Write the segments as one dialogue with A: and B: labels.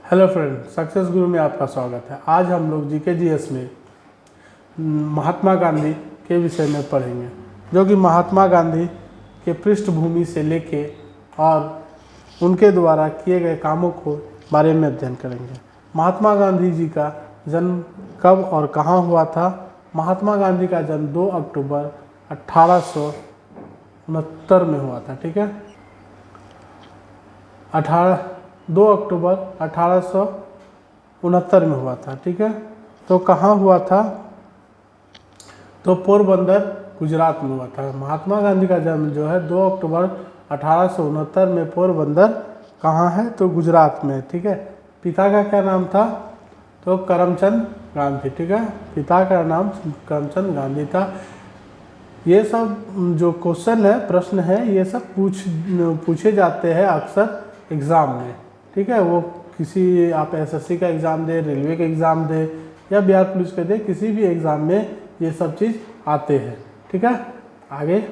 A: Hello friend, success गुरु में आपका स्वागत है। आज हम लोग जीके में महात्मा गांधी के विषय में पढ़ेंगे, जो कि महात्मा गांधी के पृष्ठभूमि से लेके और उनके द्वारा किए गए कामों को बारे में अध्ययन करेंगे। महात्मा गांधी जी का जन्म कब और कहाँ हुआ था? महात्मा गांधी का जन्म 2 अक्टूबर 1869 में हुआ था। ठीक है, 2 अक्टूबर 1869 में हुआ था। ठीक है, तो कहाँ हुआ था? तो पोरबंदर, गुजरात में हुआ था। महात्मा गांधी का जन्म जो है 2 अक्टूबर 1869 में पोरबंदर कहाँ है? तो गुजरात में। ठीक है, पिता का क्या नाम था? तो करमचंद गांधी। ठीक है, पिता का नाम करमचंद गांधी था। ये सब जो क्वेश्चन है, प्रश्न है, ये सब पूछे जाते हैं अक्सर एग्ज़ाम में। ठीक है, वो किसी आप एसएससी का एग्ज़ाम दे, रेलवे का एग्ज़ाम दे या बिहार पुलिस के दे, किसी भी एग्ज़ाम में ये सब चीज़ आते हैं। ठीक है, आगे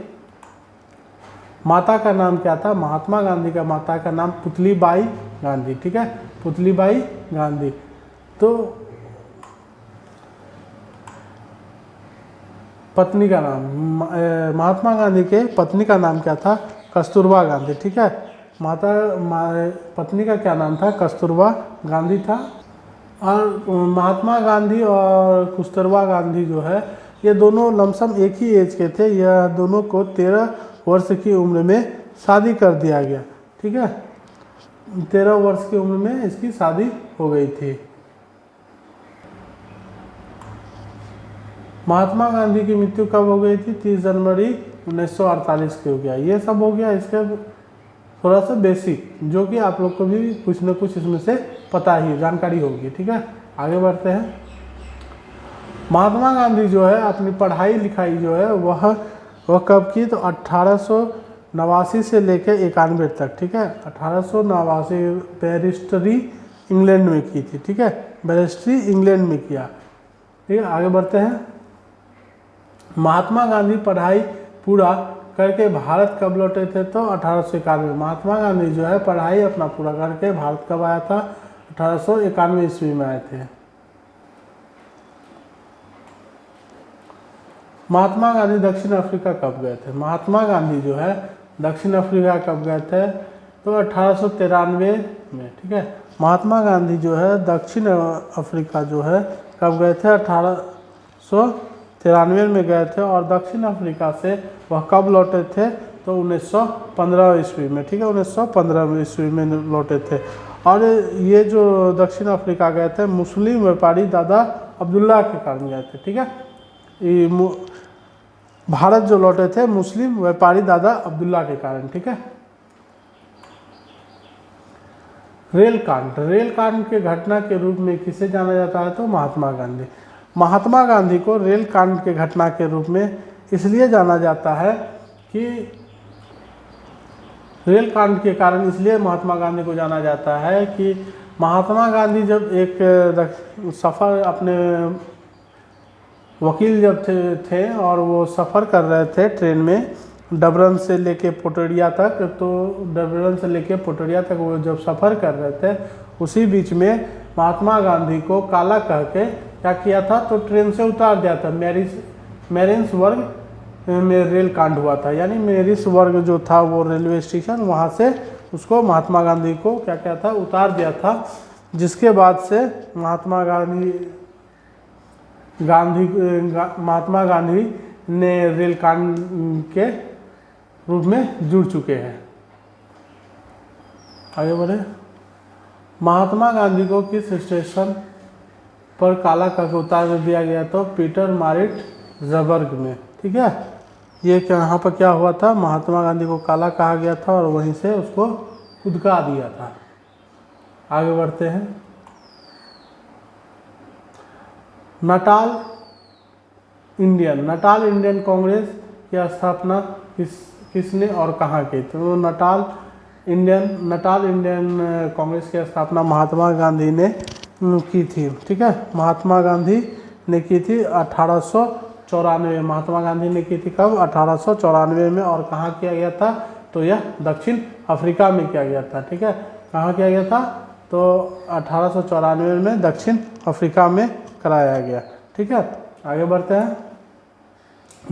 A: माता का नाम क्या था? महात्मा गांधी का माता का नाम पुतलीबाई गांधी। ठीक है, पुतलीबाई गांधी। तो पत्नी का नाम, महात्मा गांधी के पत्नी का नाम क्या था? कस्तूरबा गांधी। ठीक है, पत्नी का क्या नाम था? कस्तूरबा गांधी था। और महात्मा गांधी और कस्तूरबा गांधी जो है, ये दोनों लमसम एक ही एज के थे। यह दोनों को 13 वर्ष की उम्र में शादी कर दिया गया। ठीक है, 13 वर्ष की उम्र में इसकी शादी हो गई थी। महात्मा गांधी की मृत्यु कब हो गई थी? 30 जनवरी 1948 को हो गया। ये सब हो गया इसके थोड़ा सा बेसिक, जो कि आप लोग को भी कुछ न कुछ इसमें से पता ही, जानकारी होगी। ठीक है, आगे बढ़ते हैं। महात्मा गांधी जो है अपनी पढ़ाई लिखाई जो है वह कब की? तो 1889 से लेकर 91 तक। ठीक है, 1889 बैरिस्टरी इंग्लैंड में की थी। ठीक है, बैरिस्टरी इंग्लैंड में किया। ठीक है, आगे बढ़ते हैं। महात्मा गांधी पढ़ाई पूरा करके भारत कब लौटे थे? तो 1891। महात्मा गांधी जो है पढ़ाई अपना पूरा करके भारत कब आया था? 1891 ईस्वी में आए थे। महात्मा गांधी दक्षिण अफ्रीका कब गए थे? महात्मा गांधी जो है दक्षिण अफ्रीका कब गए थे? तो 1893 में। ठीक है, महात्मा गांधी जो है दक्षिण अफ्रीका जो है कब गए थे? 1893 में गए थे। और दक्षिण अफ्रीका से वह कब लौटे थे? तो 1915 ईस्वी में। ठीक है, 1915 ईस्वी में लौटे थे। और ये जो दक्षिण अफ्रीका गए थे, मुस्लिम व्यापारी दादा अब्दुल्ला के कारण गए थे। ठीक है, भारत जो लौटे थे मुस्लिम व्यापारी दादा अब्दुल्ला के कारण। ठीक है, रेल कांड के घटना के रूप में किसे जाना जाता है? तो महात्मा गांधी। महात्मा गांधी को रेल कांड के घटना के रूप में इसलिए जाना जाता है कि रेल कांड के कारण इसलिए महात्मा गांधी को जाना जाता है कि महात्मा गांधी जब एक सफ़र, अपने वकील जब थे और वो सफ़र कर रहे थे ट्रेन में डबरन से लेके पोटरिया तक, तो डबरन से लेके पोटरिया तक वो जब सफ़र कर रहे थे, उसी बीच में महात्मा गांधी को काला कह के क्या किया था? तो ट्रेन से उतार दिया था। मैरिन्स वर्ग में रेल कांड हुआ था, यानी मैरिस वर्ग जो था वो रेलवे स्टेशन, वहाँ से उसको महात्मा गांधी को क्या किया था? उतार दिया था। जिसके बाद से महात्मा गांधी ने रेल कांड के रूप में जुड़ चुके हैं। आगे बढ़े। महात्मा गांधी को किस स्टेशन पर काला करके उतार दिया गया? तो पीटर मारिट जबर्ग में। ठीक है, ये यहाँ पर क्या हुआ था? महात्मा गांधी को काला कहा गया था और वहीं से उसको उधका दिया था। आगे बढ़ते हैं। नटाल इंडियन कांग्रेस की स्थापना किसने और कहाँ की? तो नटाल इंडियन कांग्रेस की स्थापना महात्मा गांधी ने की थी। ठीक है, महात्मा गांधी ने की थी 1894। महात्मा गांधी ने की थी कब? 1894 में। और कहाँ किया गया था? तो यह दक्षिण अफ्रीका में किया गया था। ठीक है, कहाँ किया गया था? तो 1894 में दक्षिण अफ्रीका में कराया गया। ठीक है, आगे बढ़ते हैं।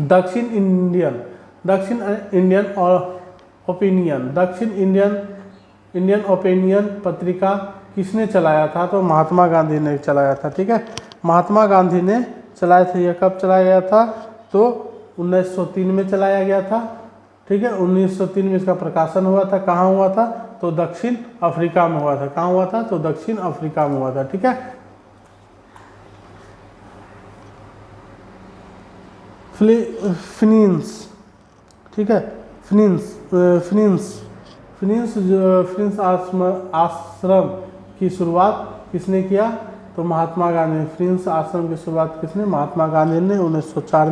A: दक्षिण इंडियन ओपिनियन पत्रिका किसने चलाया था? तो महात्मा गांधी ने चलाया था। ठीक है, महात्मा गांधी ने चलाया था। यह कब चलाया गया था? तो 1903 में चलाया गया था। ठीक है, 1903 में इसका प्रकाशन हुआ था। कहाँ हुआ था? तो दक्षिण अफ्रीका में हुआ था। कहाँ हुआ था? तो दक्षिण अफ्रीका में हुआ था। ठीक है, फिनिंस। ठीक है, फिनिंस आश्रम की शुरुआत किसने किया? तो महात्मा गांधी ने। फिनिंस आश्रम की शुरुआत किसने? महात्मा गांधी ने 1904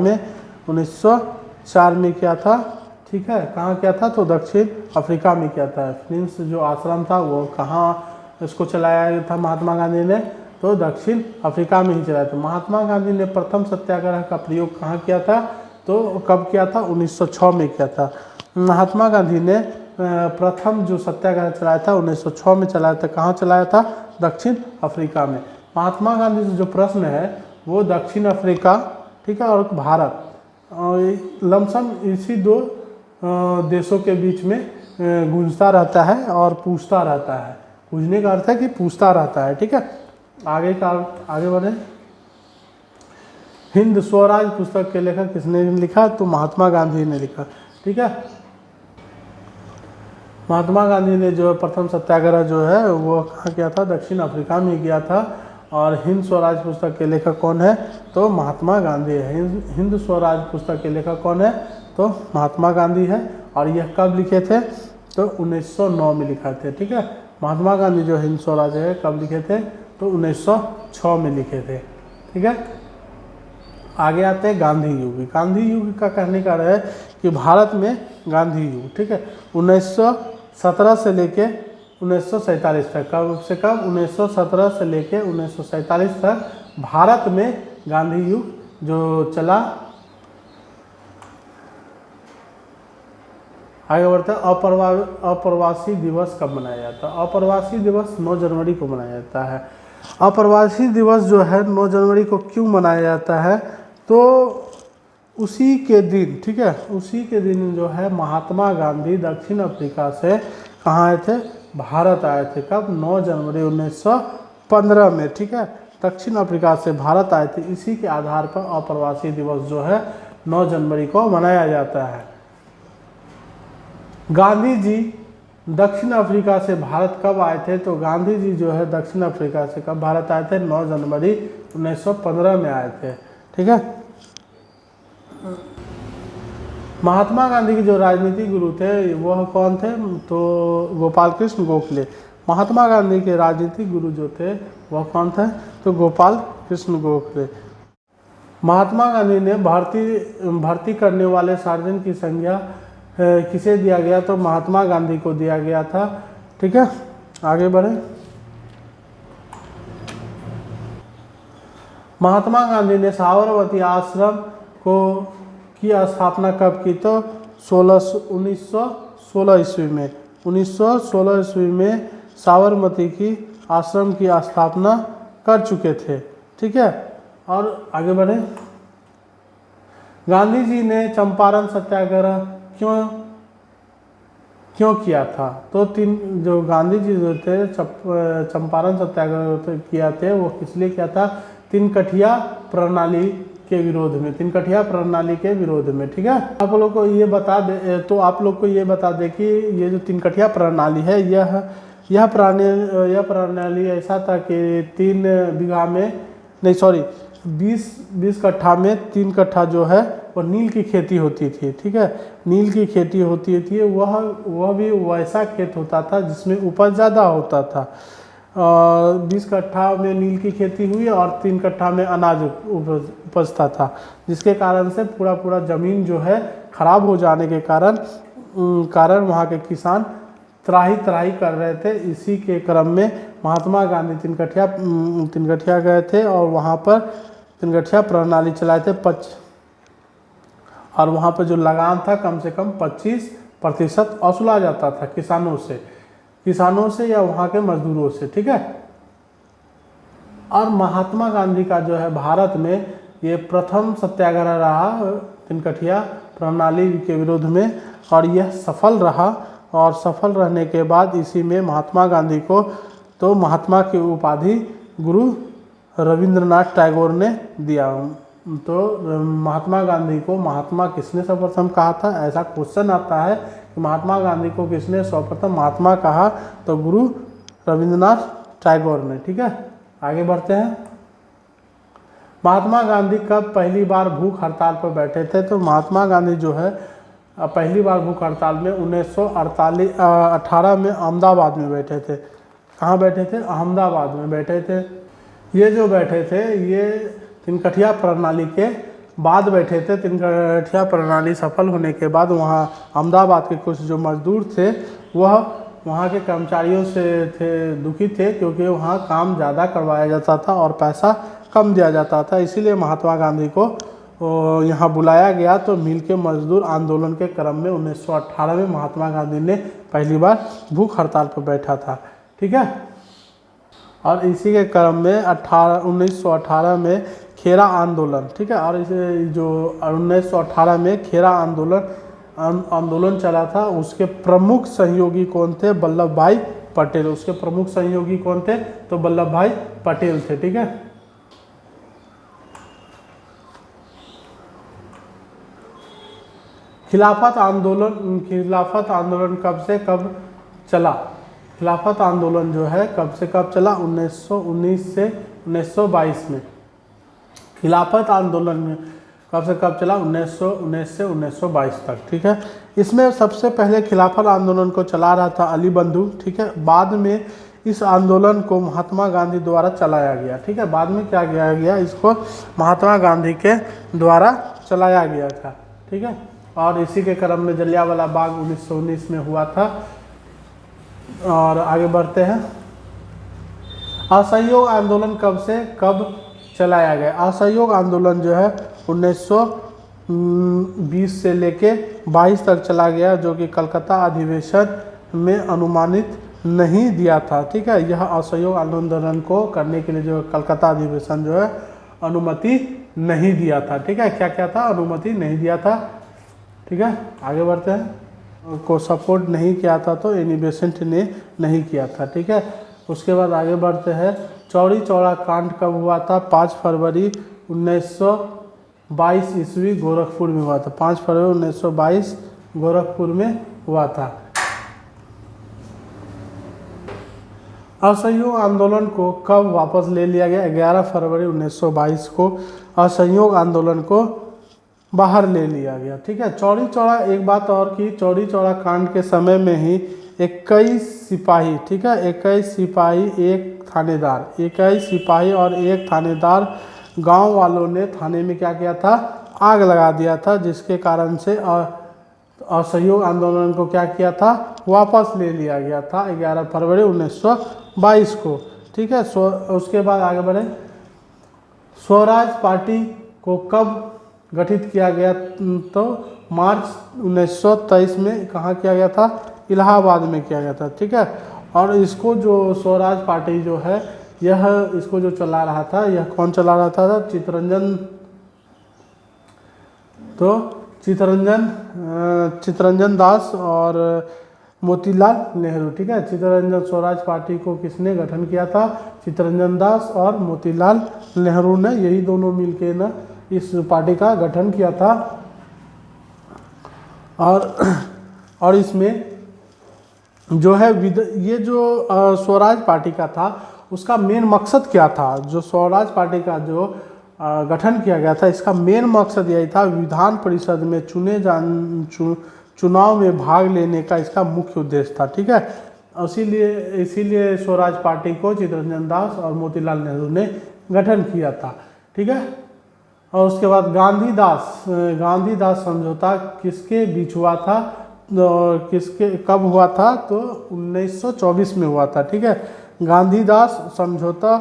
A: में किया था। ठीक है, कहाँ किया था? तो दक्षिण अफ्रीका में किया था। फिनिंस जो आश्रम था वो कहाँ इसको चलाया था महात्मा गांधी ने? तो दक्षिण अफ्रीका में ही चलाया था। महात्मा गांधी ने प्रथम सत्याग्रह का प्रयोग कहाँ किया था? तो कब किया था? 1906 में किया था। महात्मा गांधी ने प्रथम जो सत्याग्रह चलाया था 1906 में चलाया था। कहाँ चलाया था? दक्षिण अफ्रीका में। महात्मा गांधी से जो प्रश्न है वो दक्षिण अफ्रीका, ठीक है, और भारत, लमसम इसी दो देशों के बीच में गूंजता रहता है और पूछता रहता है। पूछने का अर्थ है कि पूछता रहता है। ठीक है, आगे बढ़े। हिंद स्वराज पुस्तक के लेखक किसने लिखा? तो महात्मा गांधी ने लिखा। ठीक है, महात्मा गांधी ने जो प्रथम सत्याग्रह जो है वो कहाँ किया था? दक्षिण अफ्रीका में किया था। और हिंद स्वराज पुस्तक के लेखक कौन है? तो महात्मा गांधी है। हिंद स्वराज पुस्तक के लेखक कौन है? तो महात्मा गांधी है। और यह कब लिखे थे? तो 1909 में लिखा थे। ठीक है, महात्मा गांधी जो हिंद स्वराज है कब लिखे थे? तो 1906 में लिखे थे। ठीक है, आगे आते हैं गांधी युग। गांधी युग का कहने का है कि भारत में गांधी युग, ठीक है, 1917 से लेके 1947 तक। कब से कब? 1917 से लेके 1947 तक भारत में गांधी युग जो चला। आगे बढ़ते हैं। अप्रवासी दिवस कब मनाया जाता है? अप्रवासी दिवस 9 जनवरी को मनाया जाता है। अप्रवासी दिवस जो है 9 जनवरी को क्यों मनाया जाता है? तो उसी के दिन, ठीक है, उसी के दिन जो है महात्मा गांधी दक्षिण अफ्रीका से कहाँ आए थे? भारत आए थे। कब? 9 जनवरी 1915 में। ठीक है, दक्षिण अफ्रीका से भारत आए थे। इसी के आधार पर अप्रवासी दिवस जो है 9 जनवरी को मनाया जाता है। गांधी जी दक्षिण अफ्रीका से भारत कब आए थे? तो गांधी जी जो है दक्षिण अफ्रीका से कब भारत आए थे? 9 जनवरी 1915 में आए थे। ठीक है, महात्मा गांधी के जो राजनीतिक गुरु थे वह कौन थे? तो गोपाल कृष्ण गोखले। महात्मा गांधी के राजनीतिक गुरु जो थे वह कौन थे? तो गोपाल कृष्ण गोखले। महात्मा गांधी ने भर्ती करने वाले सार्जन की संज्ञा किसे दिया गया? तो महात्मा गांधी को दिया गया था। ठीक है, आगे बढ़े। महात्मा गांधी ने साबरमती आश्रम की स्थापना कब की? तो 1916 ईस्वी में। 1916 ईस्वी में साबरमती की आश्रम की स्थापना कर चुके थे। ठीक है, और आगे बढ़े। गांधी जी ने चंपारण सत्याग्रह क्यों किया था? तो जो गांधी जी जो थे चंपारण सत्याग्रह किया थे वो किस लिए किया था? 3 कठिया प्रणाली के विरोध में। 3 कठिया प्रणाली के विरोध में। ठीक है, आप लोग को ये बता दे, तो आप लोग को ये बता दे कि ये जो 3 कठिया प्रणाली है यह प्रणाली ऐसा था कि 3 बीघा में नहीं, सॉरी, 20 कट्ठा में 3 कट्ठा जो है वो नील की खेती होती थी। ठीक है, नील की खेती होती थी। वह भी वैसा खेत होता था जिसमें उपज ज़्यादा होता था। 20 कट्ठा में नील की खेती हुई और 3 कट्ठा में अनाज उपजता था, जिसके कारण से पूरा ज़मीन जो है खराब हो जाने के कारण वहाँ के किसान त्राही कर रहे थे। इसी के क्रम में महात्मा गांधी 3 कठिया गए थे और वहाँ पर 3 कठिया प्रणाली चलाए थे। और वहाँ पर जो लगान था कम से कम 25% वसूला जाता था किसानों से। किसानों से या वहाँ के मजदूरों से, ठीक है। और महात्मा गांधी का जो है भारत में ये प्रथम सत्याग्रह रहा तिनकठिया प्रणाली के विरोध में, और यह सफल रहा। और सफल रहने के बाद इसी में महात्मा गांधी को तो महात्मा की उपाधि गुरु रविंद्रनाथ टैगोर ने दिया। तो महात्मा गांधी को महात्मा किसने सर्वप्रथम कहा था, ऐसा क्वेश्चन आता है कि महात्मा गांधी को किसने सर्वप्रथम महात्मा कहा, तो गुरु रविंद्रनाथ टैगोर ने, ठीक है। आगे बढ़ते हैं। महात्मा गांधी कब पहली बार भूख हड़ताल पर बैठे थे, तो महात्मा गांधी जो है पहली बार भूख हड़ताल में 1918 में अहमदाबाद में बैठे थे। कहाँ बैठे थे, अहमदाबाद में बैठे थे। ये जो बैठे थे ये तिनकठिया प्रणाली के बाद बैठे थे। तिनकठिया प्रणाली सफल होने के बाद वहाँ अहमदाबाद के कुछ जो मजदूर थे वह वहाँ के कर्मचारियों से दुखी थे, क्योंकि वहाँ काम ज़्यादा करवाया जाता था और पैसा कम दिया जाता था। इसीलिए महात्मा गांधी को यहाँ बुलाया गया। तो मिल के मजदूर आंदोलन के क्रम में 1918 में महात्मा गांधी ने पहली बार भूख हड़ताल पर बैठा था, ठीक है। और इसी के क्रम में 1918 में खेरा आंदोलन, ठीक है। और इसे जो 1918 में खेरा आंदोलन चला था, उसके प्रमुख सहयोगी कौन थे, वल्लभ भाई पटेल। उसके प्रमुख सहयोगी कौन थे, तो वल्लभ भाई पटेल थे, ठीक है। खिलाफत आंदोलन कब से कब चला। खिलाफत आंदोलन जो है कब से कब चला, 1919 से 1922 में। खिलाफत आंदोलन में कब से कब चला, 1919 से 1922 तक, ठीक है। इसमें सबसे पहले खिलाफत आंदोलन को चला रहा था अली बंधु, ठीक है। बाद में इस आंदोलन को महात्मा गांधी द्वारा चलाया गया, ठीक है। बाद में क्या किया गया, इसको महात्मा गांधी के द्वारा चलाया गया था, ठीक है। और इसी के क्रम में जलियांवाला बाग 1919 में हुआ था। और आगे बढ़ते हैं। असहयोग आंदोलन कब से कब चलाया गया। असहयोग आंदोलन जो है 1920 से लेके 22 तक चला गया, जो कि कलकत्ता अधिवेशन में अनुमानित नहीं दिया था, ठीक है। यह असहयोग आंदोलन को करने के लिए जो कलकत्ता अधिवेशन जो है अनुमति नहीं दिया था, ठीक है। क्या क्या था, अनुमति नहीं दिया था, ठीक है। आगे बढ़ते हैं। को सपोर्ट नहीं किया था तो एनी बेसेंट ने नहीं किया था, ठीक है। उसके बाद आगे बढ़ते हैं। चौरी चौरा कांड कब हुआ था, 5 फरवरी 1922 ईस्वी गोरखपुर में हुआ था। 5 फरवरी 1922 गोरखपुर में हुआ था। असहयोग आंदोलन को कब वापस ले लिया गया, 11 फरवरी 1922 को असहयोग आंदोलन को बाहर ले लिया गया, ठीक है। चौरी चौरा, एक बात और कि चौरी चौरा कांड के समय में ही 21 सिपाही, ठीक है, 21 सिपाही एक थानेदार, 21 सिपाही और एक थानेदार गांव वालों ने थाने में क्या किया था, आग लगा दिया था, जिसके कारण से असहयोग आंदोलन को क्या किया था, वापस ले लिया गया था 11 फरवरी 1922 को, ठीक है। उसके बाद आगे बढ़े। स्वराज पार्टी को कब गठित किया गया, तो मार्च 1923 में कहाँ किया गया था, इलाहाबाद में किया गया था, ठीक है। और इसको जो स्वराज पार्टी जो है यह इसको जो चला रहा था, यह कौन चला रहा था, चित्तरंजन दास और मोतीलाल नेहरू, ठीक है। चित्तरंजन स्वराज पार्टी को किसने गठन किया था, चित्तरंजन दास और मोतीलाल नेहरू ने, यही दोनों मिलके ना इस पार्टी का गठन किया था। और इसमें जो है ये जो स्वराज पार्टी का था उसका मेन मकसद क्या था, जो स्वराज पार्टी का जो गठन किया गया था इसका मेन मकसद यही था, विधान परिषद में चुनाव में भाग लेने का इसका मुख्य उद्देश्य था, ठीक है। इसीलिए स्वराज पार्टी को चित्तरंजन दास और मोतीलाल नेहरू ने गठन किया था, ठीक है। और उसके बाद गांधीदास समझौता किसके बीच हुआ था, किसके कब हुआ था, तो 1924 में हुआ था, ठीक है। गांधीदास समझौता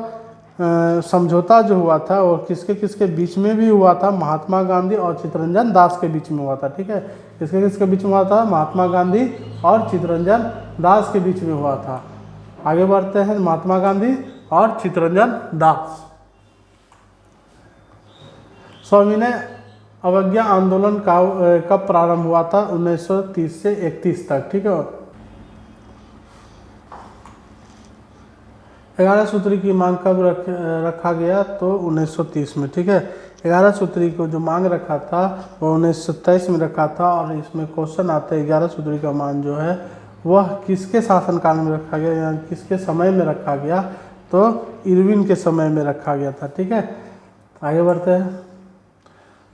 A: समझौता जो हुआ था और किसके किसके बीच में भी हुआ था, महात्मा गांधी और चित्तरंजन दास के बीच में हुआ था। ठीक है, किसके किसके बीच में हुआ था, महात्मा गांधी और चित्तरंजन दास के बीच में हुआ था। आगे बढ़ते हैं, महात्मा गांधी और चित्तरंजन दास। सविनय अवज्ञा आंदोलन का कब प्रारंभ हुआ था, 1930 से 31 तक। ठीक है, 11 सूत्री की मांग कब रखा गया, तो 1930 में। ठीक है, 11 सूत्री को जो मांग रखा था वो 1927 में रखा था। और इसमें क्वेश्चन आता है 11 सूत्री का मांग जो है वह किसके शासनकाल में रखा गया या किसके समय में रखा गया, तो इरविन के समय में रखा गया था। ठीक है, आगे बढ़ते हैं।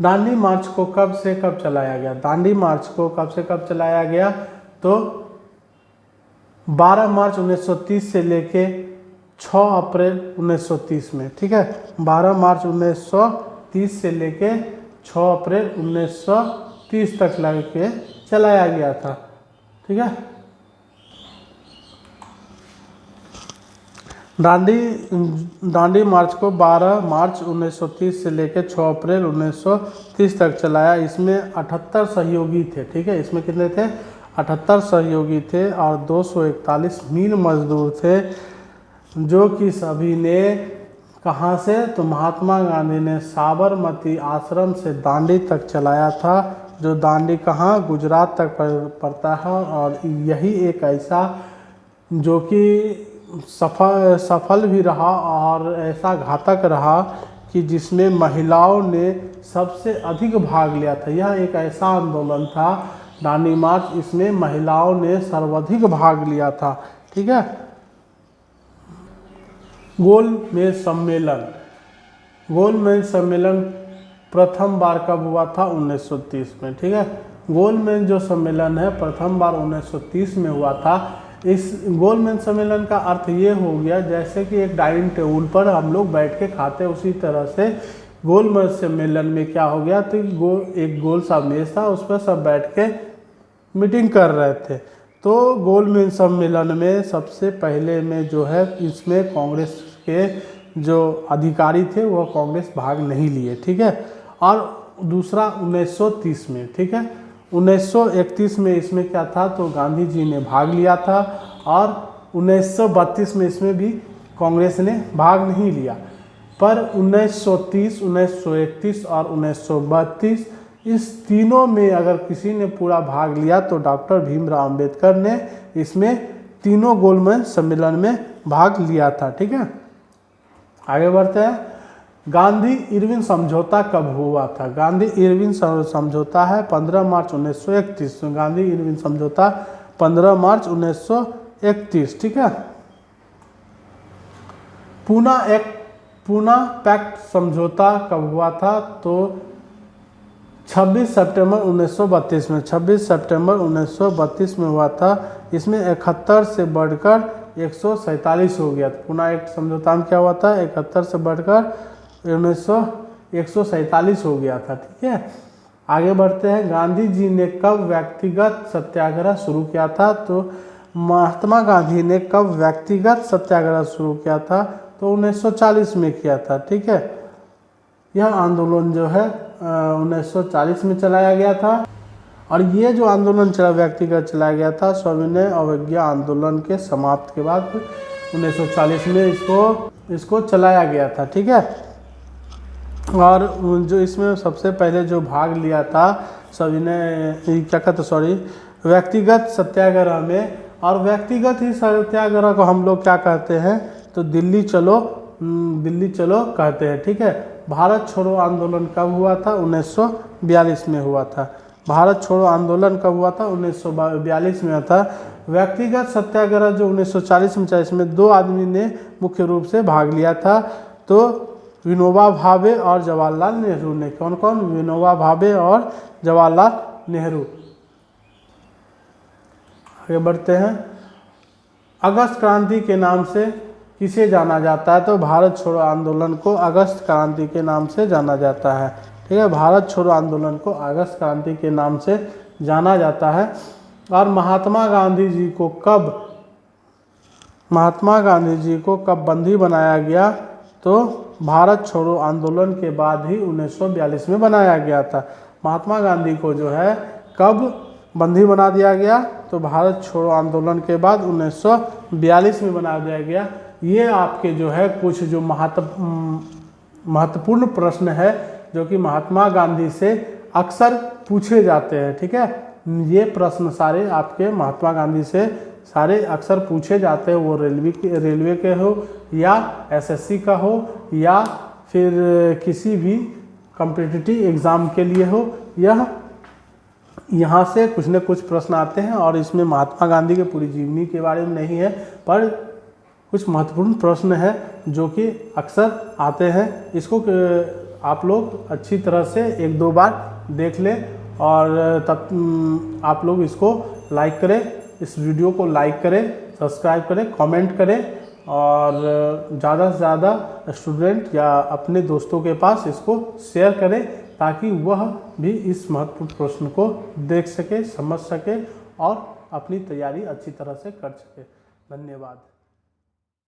A: दांडी मार्च को कब से कब चलाया गया, दांडी मार्च को कब से कब चलाया गया, तो 12 मार्च 1930 से लेके 6 अप्रैल 1930 में। ठीक है, 12 मार्च 1930 से लेके 6 अप्रैल 1930 तक लग के चलाया गया था। ठीक है, दांडी मार्च को 12 मार्च 1930 से लेकर 6 अप्रैल 1930 तक चलाया। इसमें 78 सहयोगी थे। ठीक है, इसमें कितने थे, 78 सहयोगी थे और 241 मील मजदूर थे, जो कि सभी ने कहाँ से, तो महात्मा गांधी ने साबरमती आश्रम से दांडी तक चलाया था, जो दांडी कहाँ, गुजरात तक पड़ता है। और यही एक ऐसा जो कि सफल भी रहा और ऐसा घातक रहा कि जिसमें महिलाओं ने सबसे अधिक भाग लिया था। यह एक ऐसा आंदोलन था दांडी मार्च, इसमें महिलाओं ने सर्वाधिक भाग लिया था। ठीक है, गोलमेज सम्मेलन, गोलमेज सम्मेलन प्रथम बार कब हुआ था, 1930 में। ठीक है, गोलमेज जो सम्मेलन है प्रथम बार 1930 में हुआ था। इस गोलमेज सम्मेलन का अर्थ ये हो गया जैसे कि एक डाइनिंग टेबल पर हम लोग बैठ के खाते, उसी तरह से गोलमेज सम्मेलन में क्या हो गया, तो एक गोल सा मेज था, उस पर सब बैठ के मीटिंग कर रहे थे। तो गोलमेज सम्मेलन में सबसे पहले में जो है इसमें कांग्रेस के जो अधिकारी थे वह कांग्रेस भाग नहीं लिए। ठीक है, और दूसरा 1930 में। ठीक है, 1931 में इसमें क्या था, तो गांधी जी ने भाग लिया था और 1932 में इसमें भी कांग्रेस ने भाग नहीं लिया। पर 1930, 1931 और 1932 इस तीनों में अगर किसी ने पूरा भाग लिया तो डॉक्टर भीमराव अंबेडकर ने इसमें तीनों गोलमेज सम्मेलन में भाग लिया था। ठीक है, आगे बढ़ते हैं। गांधी इरविन समझौता कब हुआ था, गांधी इरविन समझौता है 15 मार्च 1931। गांधी इरविन समझौता 15 मार्च 1931। ठीक है, पूना पैक्ट समझौता कब हुआ था, तो 26 सितंबर 1932 में। 26 सितंबर 1932 में हुआ था। इसमें 71 से बढ़कर 147 हो गया। पूना एक्ट समझौता में क्या हुआ था, 71 से बढ़कर 147 हो गया था। ठीक है, आगे बढ़ते हैं। गांधी जी ने कब व्यक्तिगत सत्याग्रह शुरू किया था, तो महात्मा गांधी ने कब व्यक्तिगत सत्याग्रह शुरू किया था, तो 1940 में किया था। ठीक है, यह आंदोलन जो है 1940 में चलाया गया था। और ये जो आंदोलन व्यक्तिगत चलाया गया था सविनय अवज्ञा आंदोलन के समाप्त के बाद 1940 में इसको चलाया गया था। ठीक है, और जो इसमें सबसे पहले जो भाग लिया था व्यक्तिगत सत्याग्रह में, और व्यक्तिगत ही सत्याग्रह को हम लोग क्या कहते हैं, तो दिल्ली चलो कहते हैं। ठीक है, भारत छोड़ो आंदोलन कब हुआ था, 1942 में हुआ था। भारत छोड़ो आंदोलन कब हुआ था, 1942 में हुआ था। व्यक्तिगत सत्याग्रह जो 1940 में चला, इसमें 2 आदमी ने मुख्य रूप से भाग लिया था, तो विनोबा भावे और जवाहरलाल नेहरू ने। कौन कौन, विनोबा भावे और जवाहरलाल नेहरू। आगे बढ़ते हैं। अगस्त क्रांति के नाम से किसे जाना जाता है, तो भारत छोड़ो आंदोलन को अगस्त क्रांति के नाम से जाना जाता है। ठीक है, भारत छोड़ो आंदोलन को अगस्त क्रांति के नाम से जाना जाता है। और महात्मा गांधी जी को कब बंदी बनाया गया, तो भारत छोड़ो आंदोलन के बाद ही 1942 में बनाया गया था। महात्मा गांधी को जो है कब बंदी बना दिया गया? तो भारत छोड़ो आंदोलन के बाद 1942 में बना दिया गया। ये आपके जो है कुछ जो महत्वपूर्ण प्रश्न है जो कि महात्मा गांधी से अक्सर पूछे जाते हैं। ठीक है, ये प्रश्न सारे आपके महात्मा गांधी से सारे अक्सर पूछे जाते हैं, वो रेलवे के हो या एसएससी का हो या फिर किसी भी कॉम्पिटिटिव एग्ज़ाम के लिए हो। यह यहाँ से कुछ न कुछ प्रश्न आते हैं और इसमें महात्मा गांधी के पूरी जीवनी के बारे में नहीं है, पर कुछ महत्वपूर्ण प्रश्न है जो कि अक्सर आते हैं। इसको आप लोग अच्छी तरह से 1-2 बार देख लें और तब आप लोग इसको लाइक करें, इस वीडियो को लाइक करें, सब्सक्राइब करें, कमेंट करें और ज़्यादा से ज़्यादा स्टूडेंट या अपने दोस्तों के पास इसको शेयर करें ताकि वह भी इस महत्वपूर्ण प्रश्न को देख सके, समझ सके और अपनी तैयारी अच्छी तरह से कर सके। धन्यवाद।